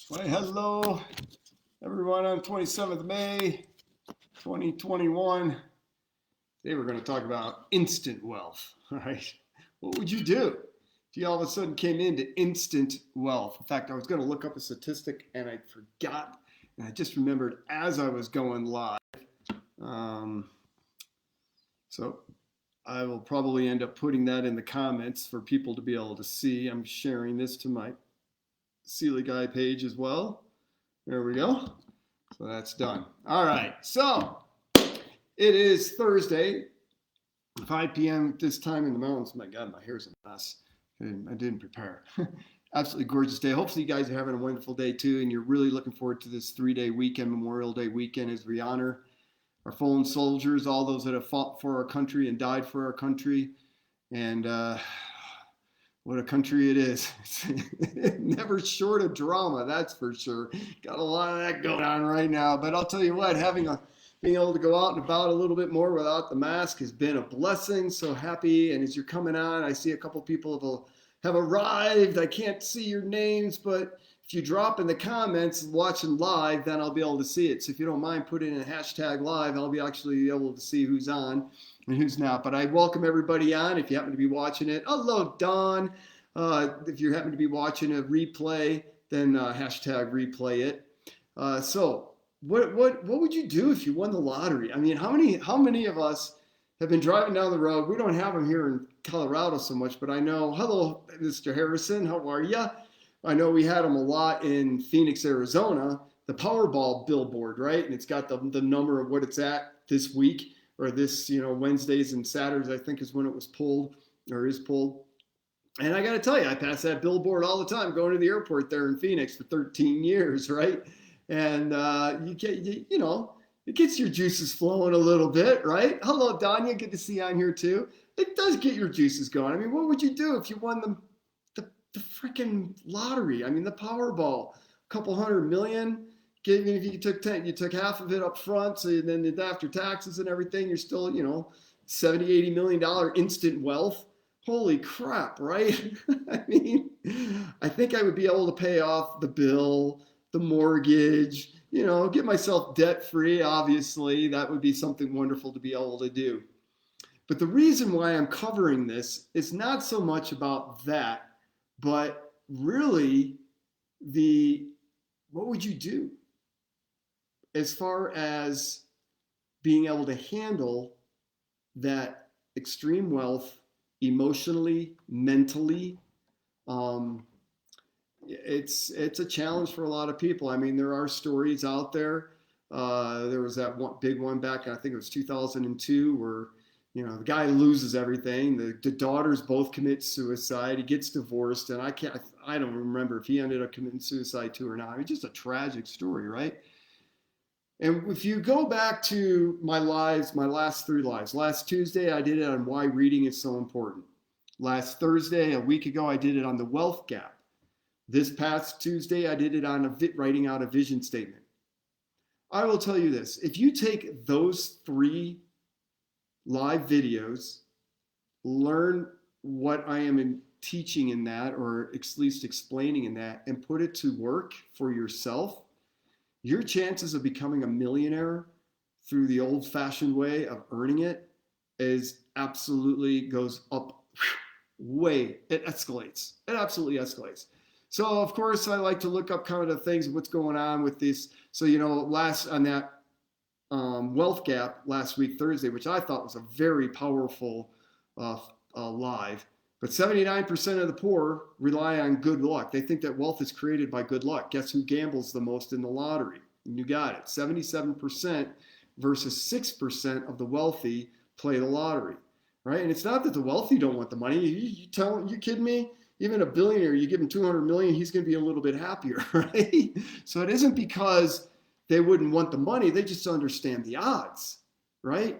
Why, hello, everyone, on 27th May, 2021. Today we're going to talk about instant wealth, all right? What would you do if you all of a sudden came into instant wealth? In fact, I was going to look up a statistic and I forgot, and I just remembered as I was going live. So I will probably end up putting that in the comments for people to be able to see. I'm sharing this to my Sealy Guy page as well. There we go. So that's done. All right. So it is Thursday, 5 p.m. at this time in the mountains. My God, my hair's a mess. I didn't prepare. Absolutely gorgeous day. Hopefully you guys are having a wonderful day too, and you're really looking forward to this 3-day weekend, Memorial Day weekend, as we honor our fallen soldiers, all those that have fought for our country and died for our country. And what a country it is. Never short of drama, that's for sure. Got a lot of that going on right now. But I'll tell you what, being able to go out and about a little bit more without the mask has been a blessing. So happy. And as you're coming on, I see a couple people have arrived. I can't see your names, but if you drop in the comments watching live, then I'll be able to see it. So if you don't mind putting in a hashtag live, I'll be actually able to see who's on and who's not. But I welcome everybody on if you happen to be watching it. Hello, Don. If you happen to be watching a replay, then hashtag replay it. So what would you do if you won the lottery? I mean, how many of us have been driving down the road? We don't have them here in Colorado so much, but I know. Hello, Mr. Harrison. How are you? I know we had them a lot in Phoenix, Arizona, the Powerball billboard, right? And it's got the number of what it's at this week, or this, Wednesdays and Saturdays, I think is when it was pulled or is pulled. And I got to tell you, I pass that billboard all the time going to the airport there in Phoenix for 13 years, right? And it gets your juices flowing a little bit, right? Hello, Danya, good to see you on here too. It does get your juices going. I mean, what would you do if you won the freaking lottery? I mean, the Powerball, a couple $100 million. Even if you took 10, you took half of it up front, so then after taxes and everything, you're still, $70-80 million instant wealth. Holy crap, right? I mean, I think I would be able to pay off the bill, the mortgage, get myself debt free. Obviously, that would be something wonderful to be able to do. But the reason why I'm covering this is not so much about that, but really what would you do as far as being able to handle that extreme wealth emotionally, mentally? It's a challenge for a lot of people. I mean, there are stories out there. There was that one big one back, I think it was 2002, where the guy loses everything. The daughters both commit suicide. He gets divorced, and I don't remember if he ended up committing suicide too or not. I mean, just a tragic story, right? And if you go back to my last 3 lives. Last Tuesday, I did it on why reading is so important. Last Thursday, a week ago, I did it on the wealth gap. This past Tuesday, I did it on writing out a vision statement. I will tell you this. If you take those 3 live videos, learn what I am teaching in that, or at least explaining in that, and put it to work for yourself, your chances of becoming a millionaire through the old-fashioned way of earning it absolutely goes up way. It escalates. It absolutely escalates. So, of course, I like to look up kind of the things, what's going on with this. So, on that wealth gap last week, Thursday, which I thought was a very powerful live. But 79% of the poor rely on good luck. They think that wealth is created by good luck. Guess who gambles the most in the lottery? And you got it. 77% versus 6% of the wealthy play the lottery, right? And it's not that the wealthy don't want the money. You kidding me? Even a billionaire, you give him $200 million, he's going to be a little bit happier, right? So it isn't because they wouldn't want the money. They just understand the odds, right?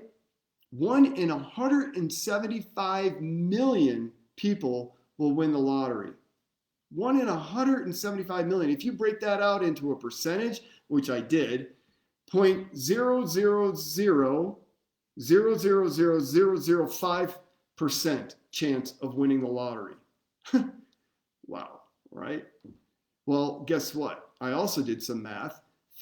1 in 175 million people will win the lottery. 1 in 175 million. If you break that out into a percentage, which I did, 0.0000005% chance of winning the lottery. Wow, right? Well, guess what? I also did some math,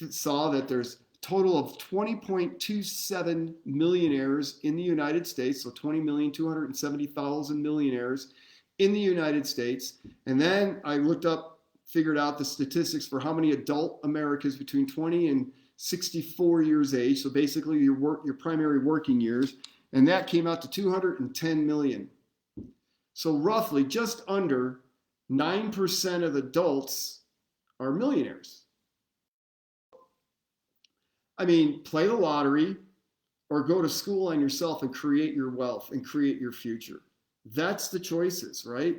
saw that there's a total of 20.27 millionaires in the United States, so 20,270,000 millionaires in the United States. And then I figured out the statistics for how many adult Americans between 20 and 64 years age, so basically your primary working years, and that came out to 210 million. So roughly just under 9% of adults are millionaires. I mean, play the lottery or go to school on yourself and create your wealth and create your future. That's the choices, right?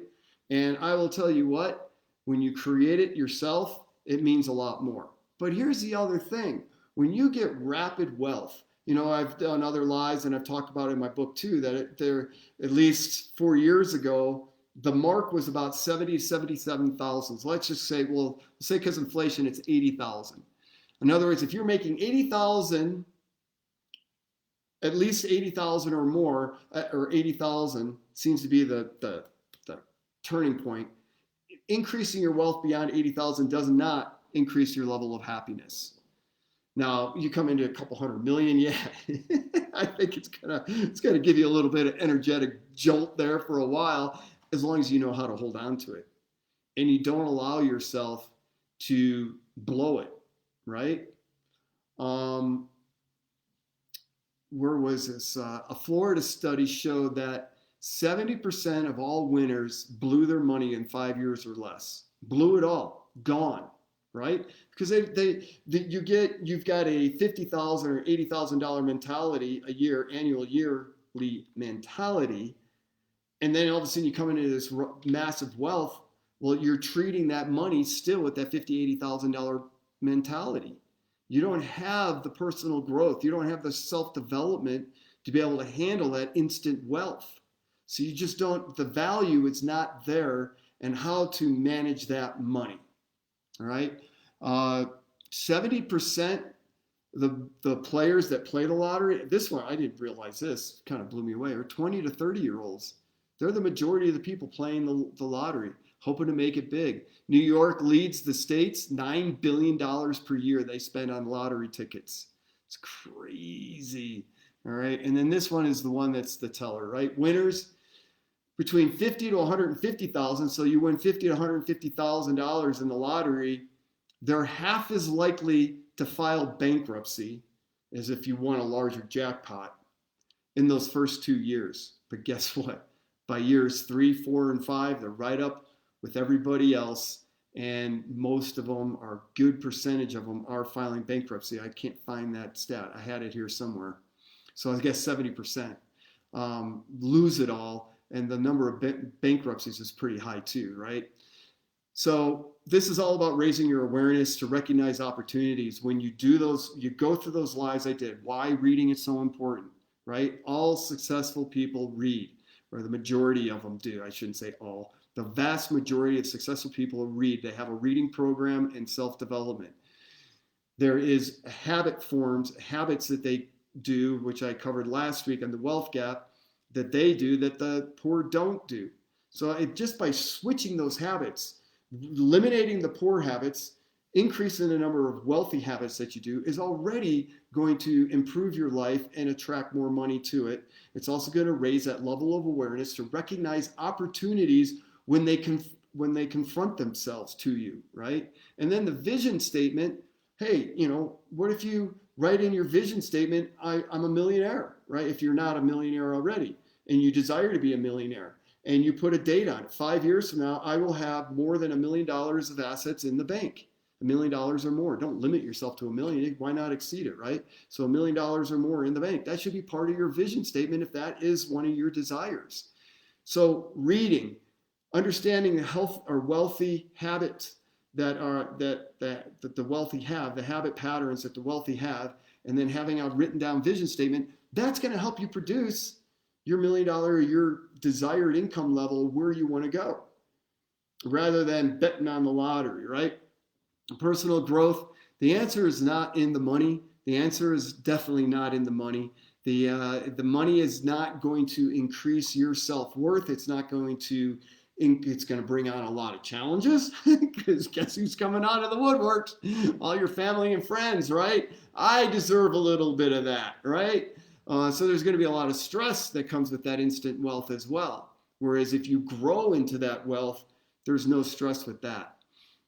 And I will tell you what, when you create it yourself, it means a lot more. But here's the other thing. When you get rapid wealth, I've done other lives and I've talked about it in my book too, that at least 4 years ago, the mark was about 77,000. So let's just say, because inflation, it's 80,000. In other words, if you're making 80,000, at least 80,000 or more, or 80,000 seems to be the turning point. Increasing your wealth beyond 80,000 does not increase your level of happiness. Now, you come into a couple hundred million, yeah, I think it's gonna give you a little bit of energetic jolt there for a while, as long as you know how to hold on to it. And you don't allow yourself to blow it, right? Where was this? A Florida study showed that 70% of all winners blew their money in 5 years or less. Blew it all, gone, right? Because you've got a $50,000 or $80,000 mentality a year, yearly mentality, and then all of a sudden you come into this massive wealth. Well, you're treating that money still with that $50,000, $80,000 mentality. You don't have the personal growth. You don't have the self-development to be able to handle that instant wealth. So you just don't, the value is not there, and how to manage that money. All right. 70% the players that play the lottery, this one, I didn't realize this, kind of blew me away, are 20 to 30-year-olds. They're the majority of the people playing the lottery, hoping to make it big. New York leads the states, $9 billion per year they spend on lottery tickets. It's crazy. All right. And then this one is the one that's the teller, right? Winners between 50 to 150,000. So you win 50 to 150,000 dollars in the lottery. They're half as likely to file bankruptcy as if you won a larger jackpot in those first 2 years. But guess what? By years 3, 4, and 5, they're right up with everybody else. And most of them, are a good percentage of them, are filing bankruptcy. I can't find that stat. I had it here somewhere. So I guess 70% lose it all. And the number of bankruptcies is pretty high too, right? So this is all about raising your awareness to recognize opportunities. When you do those, you go through those lives I did. Why reading is so important, right? All successful people read, or the majority of them do. I shouldn't say all. The vast majority of successful people read. They have a reading program and self-development. There is habits that they do, which I covered last week on the wealth gap, that they do that the poor don't do. So just by switching those habits, eliminating the poor habits, increasing the number of wealthy habits that you do is already going to improve your life and attract more money to it. It's also going to raise that level of awareness to recognize opportunities when they confront themselves to you, right? And then the vision statement, hey, what if you write in your vision statement, I'm a millionaire, right? If you're not a millionaire already and you desire to be a millionaire, and you put a date on it. 5 years from now, I will have more than $1 million of assets in the bank. $1 million or more. Don't limit yourself to $1 million. Why not exceed it, right? So $1 million or more in the bank. That should be part of your vision statement if that is one of your desires. So reading, understanding the health or wealthy habits that the wealthy have, the habit patterns that the wealthy have, and then having a written down vision statement, that's going to help you produce your $1 million or your desired income level where you want to go, rather than betting on the lottery, right? Personal growth, the answer is not in the money. The answer is definitely not in the money. The money is not going to increase your self-worth. It's not going to It's going to bring on a lot of challenges because guess who's coming out of the woodworks? All your family and friends, right? I deserve a little bit of that, right? So there's going to be a lot of stress that comes with that instant wealth as well. Whereas if you grow into that wealth, there's no stress with that.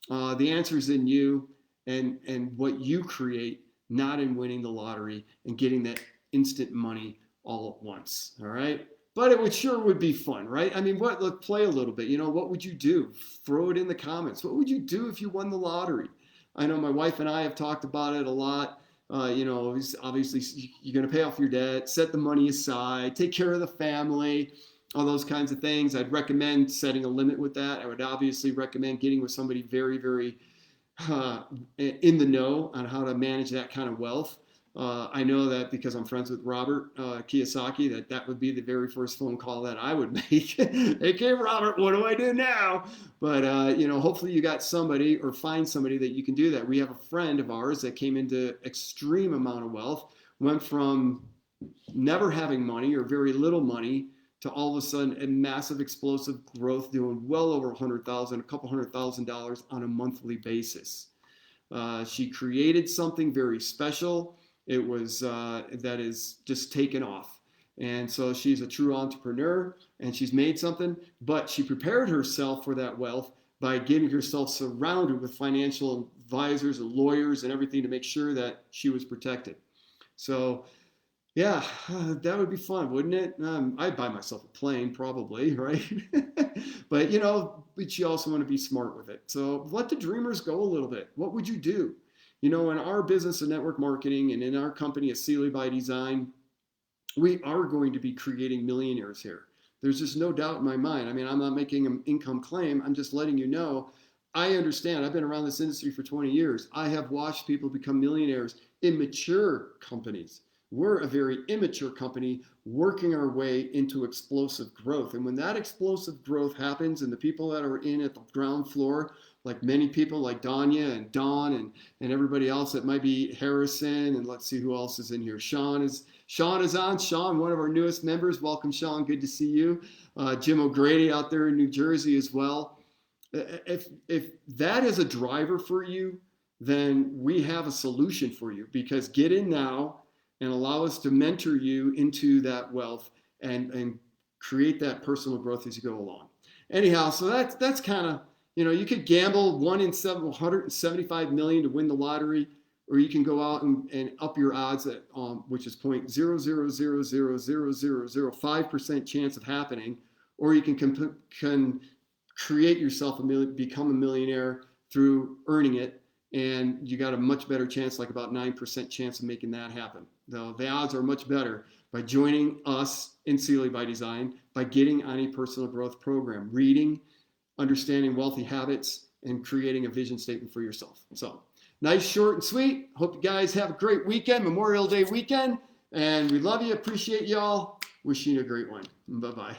The answer is in you and what you create, not in winning the lottery and getting that instant money all at once. All right. But it would be fun, right? I mean, look, play a little bit. What would you do? Throw it in the comments. What would you do if you won the lottery? I know my wife and I have talked about it a lot. Obviously, you're going to pay off your debt, set the money aside, take care of the family, all those kinds of things. I'd recommend setting a limit with that. I would obviously recommend getting with somebody very, very in the know on how to manage that kind of wealth. I know that because I'm friends with Robert Kiyosaki, that would be the very first phone call that I would make. Okay, Robert, what do I do now? But, hopefully you got somebody or find somebody that you can do that. We have a friend of ours that came into extreme amount of wealth, went from never having money or very little money to all of a sudden a massive explosive growth, doing well over $100,000, a couple $100,000 on a monthly basis. She created something very special. It was that is just taken off. And so she's a true entrepreneur and she's made something, but she prepared herself for that wealth by getting herself surrounded with financial advisors and lawyers and everything to make sure that she was protected. So yeah, that would be fun, wouldn't it? I'd buy myself a plane probably, right? But but you also want to be smart with it. So let the dreamers go a little bit. What would you do? In our business of network marketing and in our company at Sealy by Design, we are going to be creating millionaires here. There's just no doubt in my mind. I mean, I'm not making an income claim. I'm just letting you know. I understand. I've been around this industry for 20 years. I have watched people become millionaires in mature companies. We're a very immature company working our way into explosive growth. And when that explosive growth happens and the people that are in at the ground floor, like many people like Danya and Don and everybody else, that might be Harrison, and let's see who else is in here. Sean is on. Sean, one of our newest members. Welcome, Sean. Good to see you. Jim O'Grady out there in New Jersey as well. If that is a driver for you, then we have a solution for you, because get in now and allow us to mentor you into that wealth and create that personal growth as you go along. Anyhow, so that's kind of, you could gamble 1 in 775 million to win the lottery, or you can go out and up your odds at which is 0.0000005% chance of happening, or you can create yourself become a millionaire through earning it. And you got a much better chance, like about 9% chance of making that happen. Though the odds are much better by joining us in Sealy by Design, by getting on a personal growth program, reading, understanding wealthy habits, and creating a vision statement for yourself. So nice, short, and sweet. Hope you guys have a great weekend, Memorial Day weekend. And we love you, appreciate y'all. Wishing you a great one. Bye-bye.